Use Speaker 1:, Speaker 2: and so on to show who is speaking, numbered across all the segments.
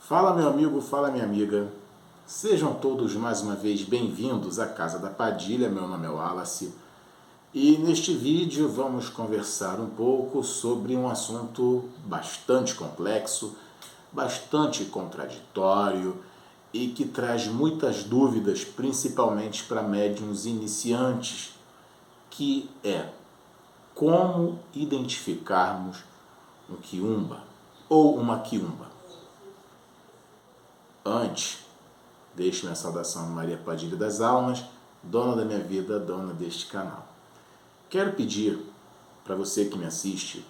Speaker 1: Fala meu amigo, fala minha amiga, sejam todos mais uma vez bem-vindos à Casa da Padilha, meu nome é Wallace e neste vídeo vamos conversar um pouco sobre um assunto bastante complexo, bastante contraditório e que traz muitas dúvidas, principalmente para médiuns iniciantes, que é como identificarmos um quiumba ou uma quiumba. Antes, deixo minha saudação a Maria Padilha das Almas, dona da minha vida, dona deste canal. Quero pedir para você que me assiste,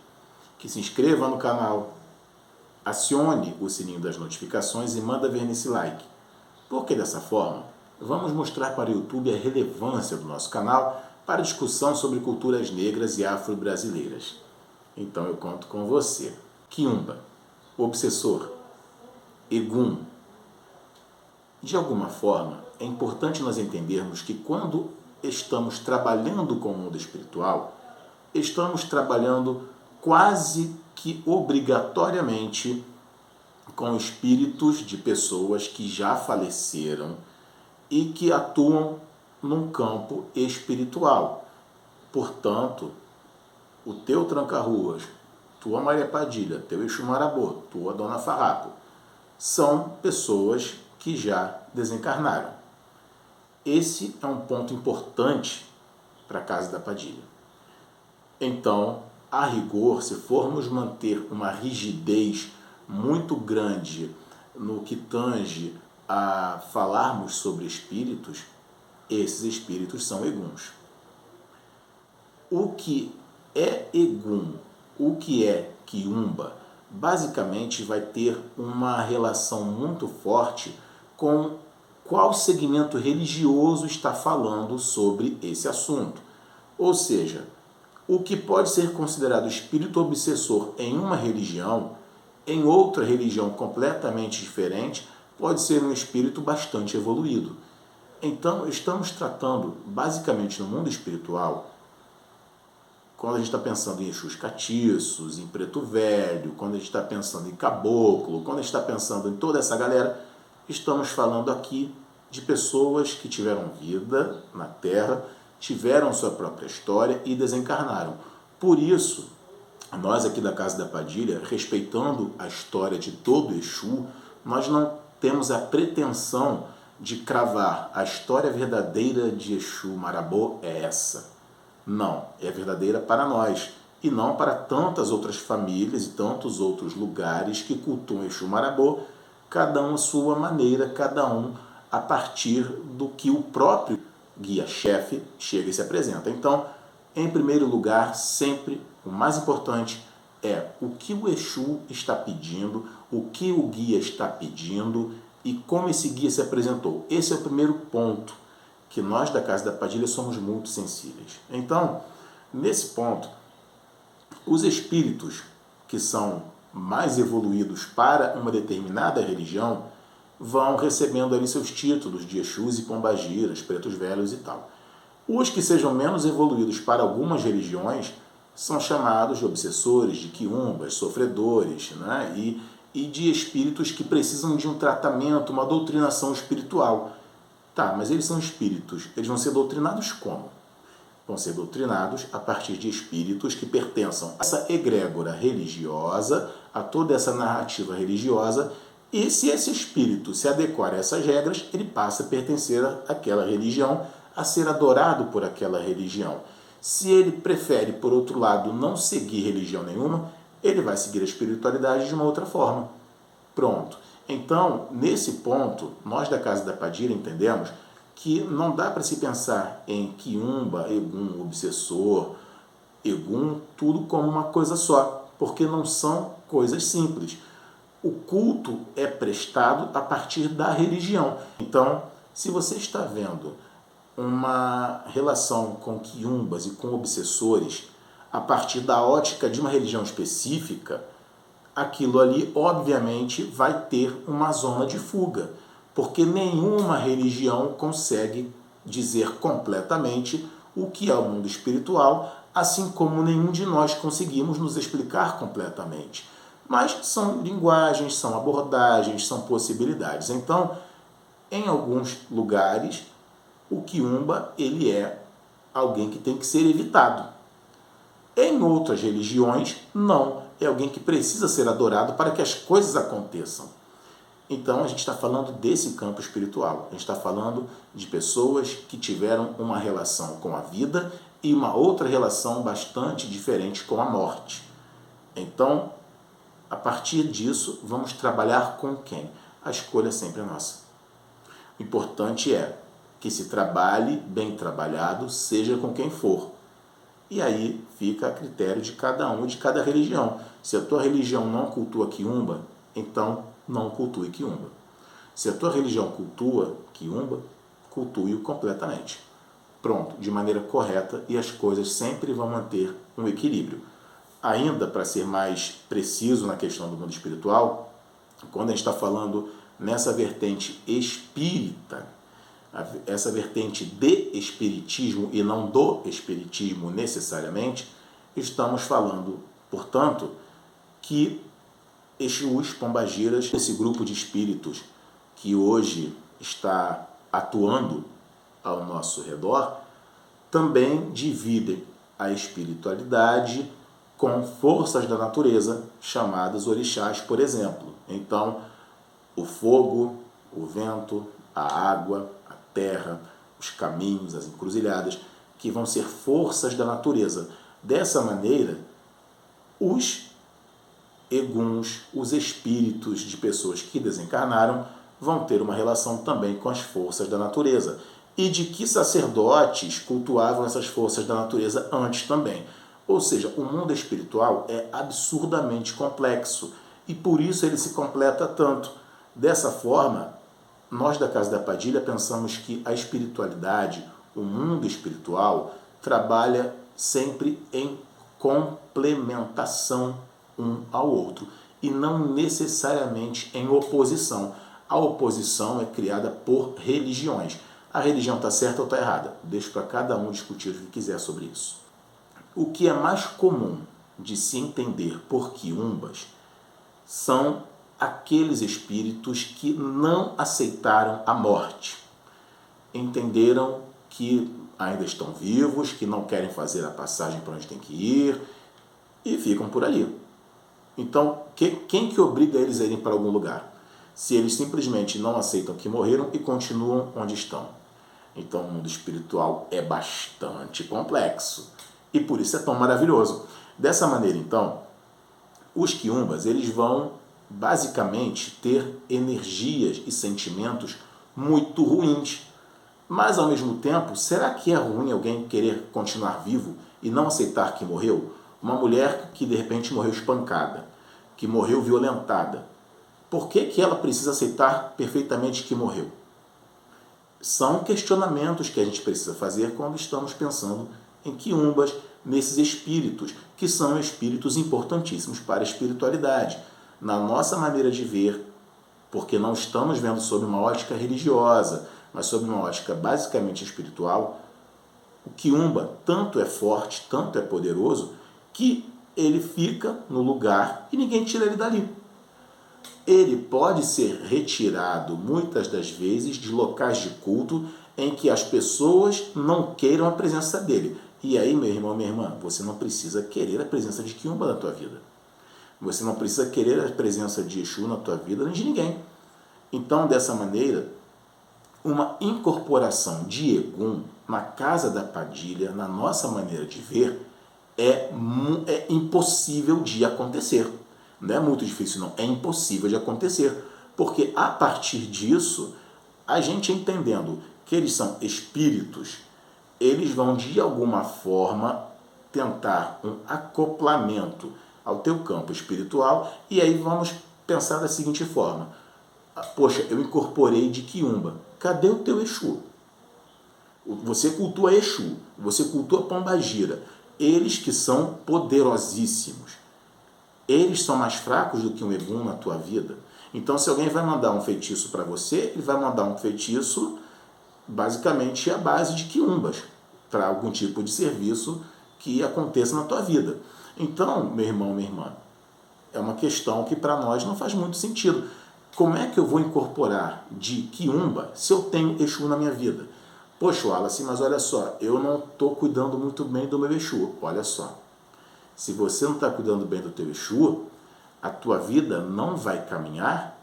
Speaker 1: que se inscreva no canal, acione o sininho das notificações e manda ver nesse like, porque dessa forma vamos mostrar para o YouTube a relevância do nosso canal para discussão sobre culturas negras e afro-brasileiras. Então eu conto com você. Quiumba, obsessor, egum. De alguma forma, é importante nós entendermos que quando estamos trabalhando com o mundo espiritual, estamos trabalhando quase que obrigatoriamente com espíritos de pessoas que já faleceram e que atuam num campo espiritual. Portanto, o teu tranca-ruas, tua Maria Padilha, teu Exu Marabô, tua Dona Farrapo, são pessoas que já desencarnaram. Esse é um ponto importante para a Casa da Padilha. Então, a rigor, se formos manter uma rigidez muito grande no que tange a falarmos sobre espíritos, esses espíritos são eguns. O que é egum, o que é quiumba, basicamente vai ter uma relação muito forte com qual segmento religioso está falando sobre esse assunto. Ou seja, o que pode ser considerado espírito obsessor em uma religião, em outra religião completamente diferente, pode ser um espírito bastante evoluído. Então, estamos tratando, basicamente no mundo espiritual, quando a gente está pensando em Exus catiços, em preto velho, quando a gente está pensando em caboclo, quando a gente está pensando em toda essa galera, estamos falando aqui de pessoas que tiveram vida na Terra, tiveram sua própria história e desencarnaram. Por isso, nós aqui da Casa da Padilha, respeitando a história de todo Exu, nós não temos a pretensão de cravar a história verdadeira de Exu Marabô é essa. Não, é verdadeira para nós e não para tantas outras famílias e tantos outros lugares que cultuam Exu Marabô, cada um à sua maneira, cada um a partir do que o próprio guia-chefe chega e se apresenta. Então, em primeiro lugar, sempre o mais importante é o que o Exu está pedindo, o que o guia está pedindo e como esse guia se apresentou. Esse é o primeiro ponto que nós da Casa da Padilha somos muito sensíveis. Então, nesse ponto, os espíritos que são mais evoluídos para uma determinada religião vão recebendo ali seus títulos de Exus e Pombagiras, pretos velhos e tal. Os que sejam menos evoluídos para algumas religiões são chamados de obsessores, de quiumbas, sofredores, né? e de espíritos que precisam de um tratamento, uma doutrinação espiritual. Tá, mas eles são espíritos, eles vão ser doutrinados como? Vão ser doutrinados a partir de espíritos que pertençam a essa egrégora religiosa, a toda essa narrativa religiosa, e se esse espírito se adequar a essas regras, ele passa a pertencer àquela religião, a ser adorado por aquela religião. Se ele prefere, por outro lado, não seguir religião nenhuma, ele vai seguir a espiritualidade de uma outra forma. Pronto. Então, nesse ponto, nós da Casa da Padilha entendemos que não dá para se pensar em quiumba, egum, obsessor, egum, tudo como uma coisa só, porque não são coisas simples. O culto é prestado a partir da religião. Então, se você está vendo uma relação com quiumbas e com obsessores a partir da ótica de uma religião específica, aquilo ali, obviamente, vai ter uma zona de fuga, porque nenhuma religião consegue dizer completamente o que é o mundo espiritual, assim como nenhum de nós conseguimos nos explicar completamente. Mas são linguagens, são abordagens, são possibilidades. Então, em alguns lugares, o quiumba ele é alguém que tem que ser evitado. Em outras religiões, não. É alguém que precisa ser adorado para que as coisas aconteçam. Então, a gente está falando desse campo espiritual. A gente está falando de pessoas que tiveram uma relação com a vida e uma outra relação bastante diferente com a morte. Então, a partir disso, vamos trabalhar com quem? A escolha sempre é nossa. O importante é que se trabalhe bem trabalhado, seja com quem for. E aí fica a critério de cada um, de cada religião. Se a tua religião não cultua quiumba, então não cultue quiumba. Se a tua religião cultua quiumba, cultue-o completamente. Pronto, de maneira correta, e as coisas sempre vão manter um equilíbrio. Ainda para ser mais preciso na questão do mundo espiritual, quando a gente está falando nessa vertente espírita, essa vertente de espiritismo e não do espiritismo necessariamente, estamos falando, portanto, que Exus, Pombagiras, esse grupo de espíritos que hoje está atuando ao nosso redor, também dividem a espiritualidade com forças da natureza, chamadas orixás, por exemplo. Então, o fogo, o vento, a água, a terra, os caminhos, as encruzilhadas, que vão ser forças da natureza. Dessa maneira, os eguns, os espíritos de pessoas que desencarnaram, vão ter uma relação também com as forças da natureza. E de que sacerdotes cultuavam essas forças da natureza antes também. Ou seja, o mundo espiritual é absurdamente complexo e por isso ele se completa tanto. Dessa forma, nós da Casa da Padilha pensamos que a espiritualidade, o mundo espiritual, trabalha sempre em complementação um ao outro e não necessariamente em oposição. A oposição é criada por religiões. A religião está certa ou está errada? Deixo para cada um discutir o que quiser sobre isso. O que é mais comum de se entender por quiumbas são aqueles espíritos que não aceitaram a morte. Entenderam que ainda estão vivos, que não querem fazer a passagem para onde tem que ir e ficam por ali. Então, quem que obriga eles a irem para algum lugar? Se eles simplesmente não aceitam que morreram e continuam onde estão. Então, o mundo espiritual é bastante complexo e por isso é tão maravilhoso. Dessa maneira, então, os quiumbas eles vão basicamente ter energias e sentimentos muito ruins. Mas, ao mesmo tempo, será que é ruim alguém querer continuar vivo e não aceitar que morreu? Uma mulher que de repente morreu espancada, que morreu violentada. Por que ela precisa aceitar perfeitamente que morreu? São questionamentos que a gente precisa fazer quando estamos pensando em quiumbas, nesses espíritos, que são espíritos importantíssimos para a espiritualidade. Na nossa maneira de ver, porque não estamos vendo sob uma ótica religiosa, mas sob uma ótica basicamente espiritual, o quiumba tanto é forte, tanto é poderoso, que ele fica no lugar e ninguém tira ele dali. Ele pode ser retirado, muitas das vezes, de locais de culto em que as pessoas não queiram a presença dele. E aí, meu irmão, minha irmã, você não precisa querer a presença de quiumba na tua vida. Você não precisa querer a presença de Exu na tua vida, nem de ninguém. Então, dessa maneira, uma incorporação de Egum na Casa da Padilha, na nossa maneira de ver, é impossível de acontecer. Não é muito difícil, não. É impossível de acontecer. Porque, a partir disso, a gente entendendo que eles são espíritos, eles vão, de alguma forma, tentar um acoplamento ao teu campo espiritual, e aí vamos pensar da seguinte forma. Poxa, eu incorporei de quiumba. Cadê o teu Exu? Você cultua Exu, você cultua Pombagira. Eles que são poderosíssimos. Eles são mais fracos do que um Egum na tua vida. Então, se alguém vai mandar um feitiço para você, ele vai mandar um feitiço basicamente à base de quiumbas, para algum tipo de serviço que aconteça na tua vida. Então, meu irmão, minha irmã, é uma questão que para nós não faz muito sentido. Como é que eu vou incorporar de quiumba se eu tenho Exu na minha vida? Poxa, Wallace, mas olha só, eu não estou cuidando muito bem do meu Exu. Olha só, se você não está cuidando bem do teu Exu, a tua vida não vai caminhar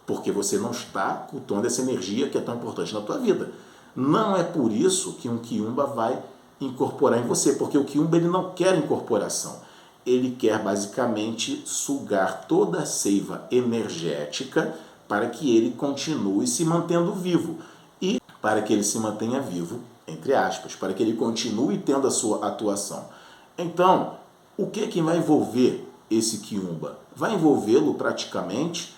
Speaker 1: porque você não está cultuando essa energia que é tão importante na tua vida. Não é por isso que um quiumba vai incorporar em você, porque o quiumba ele não quer incorporação. Ele quer basicamente sugar toda a seiva energética para que ele continue se mantendo vivo. E para que ele se mantenha vivo, entre aspas, para que ele continue tendo a sua atuação. Então, o que vai envolver esse quiumba? Vai envolvê-lo praticamente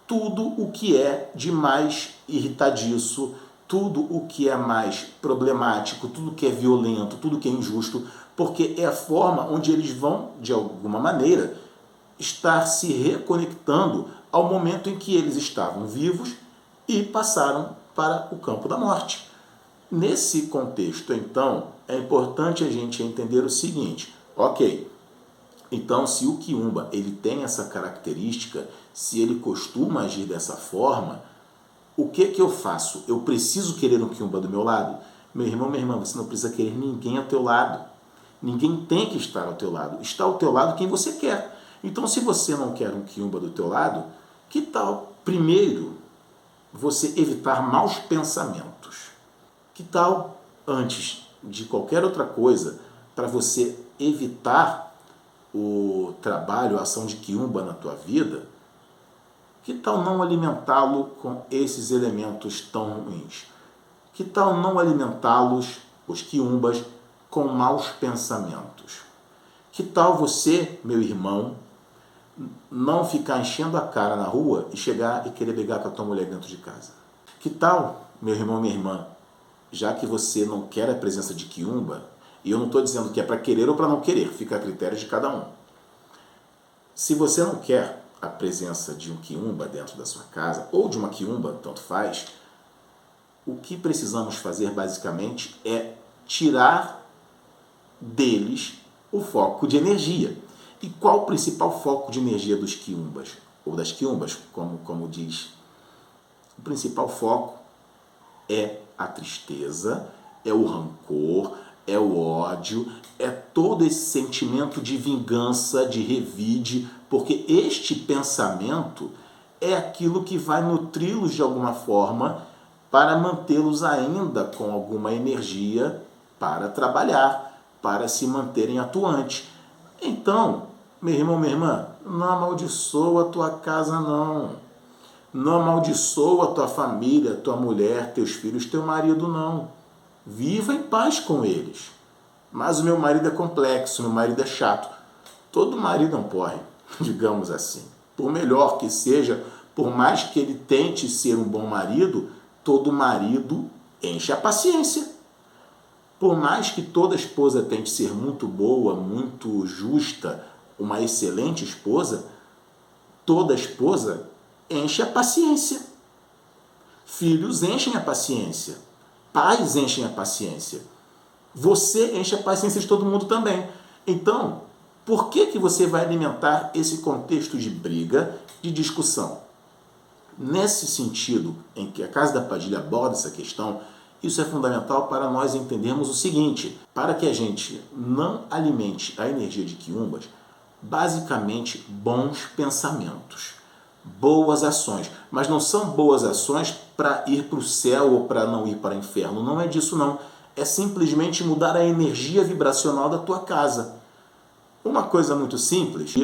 Speaker 1: tudo o que é de mais irritadiço, tudo o que é mais problemático, tudo que é violento, tudo que é injusto, porque é a forma onde eles vão, de alguma maneira, estar se reconectando ao momento em que eles estavam vivos e passaram para o campo da morte. Nesse contexto, então, é importante a gente entender o seguinte, ok, então se o quiumba ele tem essa característica, se ele costuma agir dessa forma, o que eu faço? Eu preciso querer um quiumba do meu lado? Meu irmão, minha irmã, você não precisa querer ninguém ao teu lado. Ninguém tem que estar ao teu lado. Está ao teu lado quem você quer. Então, se você não quer um quiumba do teu lado, que tal, primeiro, você evitar maus pensamentos? Que tal, antes de qualquer outra coisa, para você evitar o trabalho, a ação de quiumba na tua vida, que tal não alimentá-lo com esses elementos tão ruins? Que tal não alimentá-los, os quiumbas, com maus pensamentos? Que tal você, meu irmão, não ficar enchendo a cara na rua e chegar e querer brigar com a tua mulher dentro de casa? Que tal, meu irmão, minha irmã, já que você não quer a presença de quiumba, e eu não estou dizendo que é para querer ou para não querer, fica a critério de cada um. Se você não quer a presença de um quiumba dentro da sua casa, ou de uma quiumba, tanto faz, o que precisamos fazer basicamente é tirar deles o foco de energia. E qual o principal foco de energia dos quiumbas? Ou das quiumbas, como diz. O principal foco é a tristeza, é o rancor, é o ódio, é todo esse sentimento de vingança, de revide, porque este pensamento é aquilo que vai nutri-los de alguma forma para mantê-los ainda com alguma energia para trabalhar, para se manterem atuantes. Então, meu irmão, minha irmã, não amaldiçoa a tua casa, não. Não amaldiçoa a tua família, tua mulher, teus filhos, teu marido, não. Viva em paz com eles. Mas o meu marido é complexo, meu marido é chato. Todo marido é um porre, digamos assim. Por melhor que seja, por mais que ele tente ser um bom marido, todo marido enche a paciência. Por mais que toda esposa tente ser muito boa, muito justa, uma excelente esposa, toda esposa enche a paciência. Filhos enchem a paciência. Pais enchem a paciência. Você enche a paciência de todo mundo também. Então, por que você vai alimentar esse contexto de briga, de discussão? Nesse sentido em que a Casa da Padilha aborda essa questão, isso é fundamental para nós entendermos o seguinte: para que a gente não alimente a energia de quiumbas, basicamente bons pensamentos, boas ações. Mas não são boas ações para ir para o céu ou para não ir para o inferno. Não é disso, não. É simplesmente mudar a energia vibracional da tua casa. Uma coisa muito simples: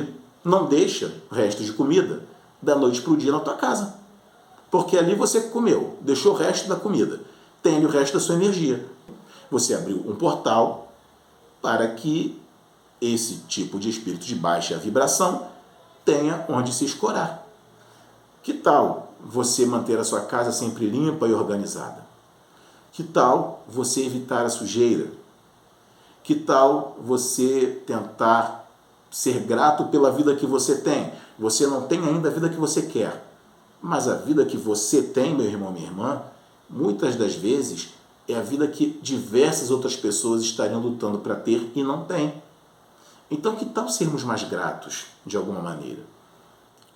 Speaker 1: não deixa restos de comida da noite para o dia na tua casa. Porque ali você comeu, deixou o resto da comida, tem ali o resto da sua energia. Você abriu um portal para que esse tipo de espírito de baixa vibração tenha onde se escorar. Que tal você manter a sua casa sempre limpa e organizada? Que tal você evitar a sujeira? Que tal você tentar ser grato pela vida que você tem? Você não tem ainda a vida que você quer, mas a vida que você tem, meu irmão, minha irmã, muitas das vezes é a vida que diversas outras pessoas estariam lutando para ter e não têm. Então, que tal sermos mais gratos, de alguma maneira?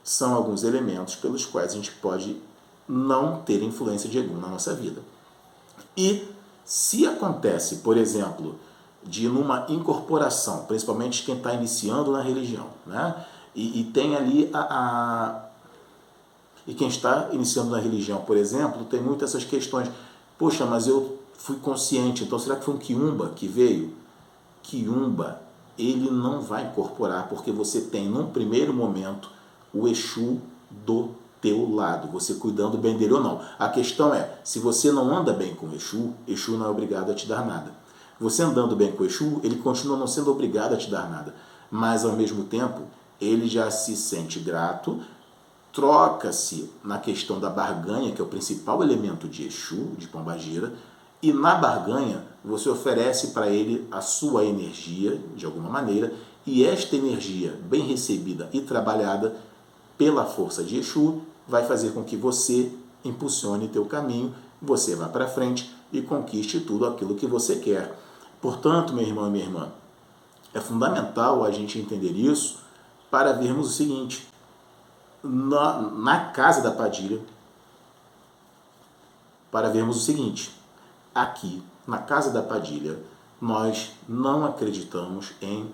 Speaker 1: São alguns elementos pelos quais a gente pode não ter influência de Egum na nossa vida. E se acontece, por exemplo, de numa incorporação, principalmente quem está iniciando na religião, né? E tem ali E quem está iniciando na religião, por exemplo, tem muitas essas questões. Poxa, mas eu fui consciente, então será que foi um quiumba que veio? Quiumba, ele não vai incorporar, porque você tem, num primeiro momento, o Exu do teu lado, você cuidando bem dele ou não. A questão é, se você não anda bem com o Exu, Exu não é obrigado a te dar nada. Você andando bem com o Exu, ele continua não sendo obrigado a te dar nada, mas ao mesmo tempo, ele já se sente grato, troca-se na questão da barganha, que é o principal elemento de Exu, de Pombagira, e na barganha você oferece para ele a sua energia, de alguma maneira, e esta energia, bem recebida e trabalhada pela força de Exu, vai fazer com que você impulsione teu caminho, você vá para frente e conquiste tudo aquilo que você quer. Portanto, meu irmão e minha irmã, é fundamental a gente entender isso para vermos o seguinte: na casa da Padilha, para vermos o seguinte: aqui, na casa da Padilha, nós não acreditamos em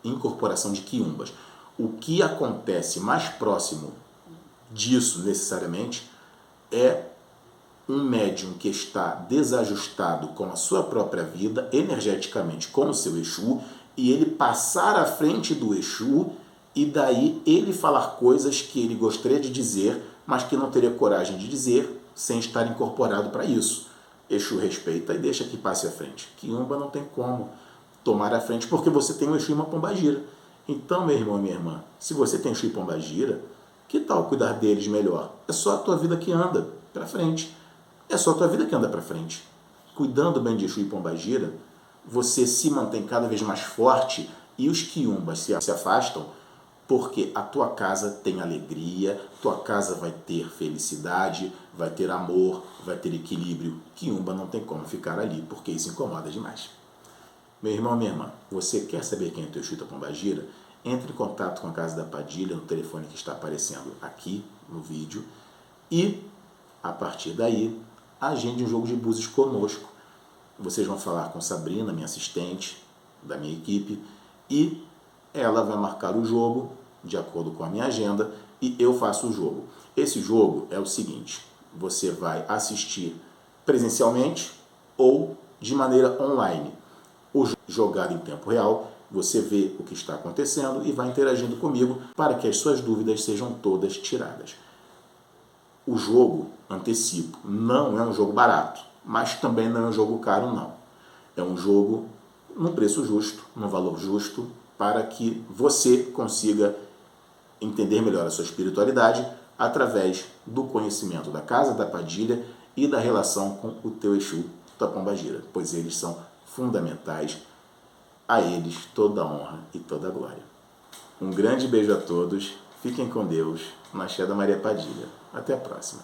Speaker 1: incorporação de quiumbas. O que acontece mais próximo disso, necessariamente, é um médium que está desajustado com a sua própria vida, energeticamente com o seu Exu, e ele passar à frente do Exu e daí ele falar coisas que ele gostaria de dizer, mas que não teria coragem de dizer sem estar incorporado para isso. Exu respeita e deixa que passe à frente. Quiumba não tem como tomar à frente, porque você tem um Exu e uma Pombagira. Então, meu irmão e minha irmã, se você tem Exu e Pombagira, que tal cuidar deles melhor? É só a tua vida que anda para frente. É só a tua vida que anda para frente. Cuidando bem de Exu e Pombagira, você se mantém cada vez mais forte e os quiumbas se afastam, porque a tua casa tem alegria, tua casa vai ter felicidade, vai ter amor, vai ter equilíbrio. Quiumba não tem como ficar ali, porque isso incomoda demais. Meu irmão, minha irmã, você quer saber quem é teu Exu e tua Pombagira? Entre em contato com a Casa da Padilha no telefone que está aparecendo aqui no vídeo e, a partir daí, agende um jogo de búzios conosco. Vocês vão falar com Sabrina, minha assistente da minha equipe, e ela vai marcar o jogo de acordo com a minha agenda e eu faço o jogo. Esse jogo é o seguinte: você vai assistir presencialmente ou de maneira online. O jogo jogado em tempo real, você vê o que está acontecendo e vai interagindo comigo para que as suas dúvidas sejam todas tiradas. O jogo, antecipo, não é um jogo barato, mas também não é um jogo caro, não. É um jogo num preço justo, num valor justo, para que você consiga entender melhor a sua espiritualidade através do conhecimento da Casa da Padilha e da relação com o teu Exu, tua Pombagira, pois eles são fundamentais. A eles toda a honra e toda a glória. Um grande beijo a todos, fiquem com Deus, na Axé da Maria Padilha. Até a próxima.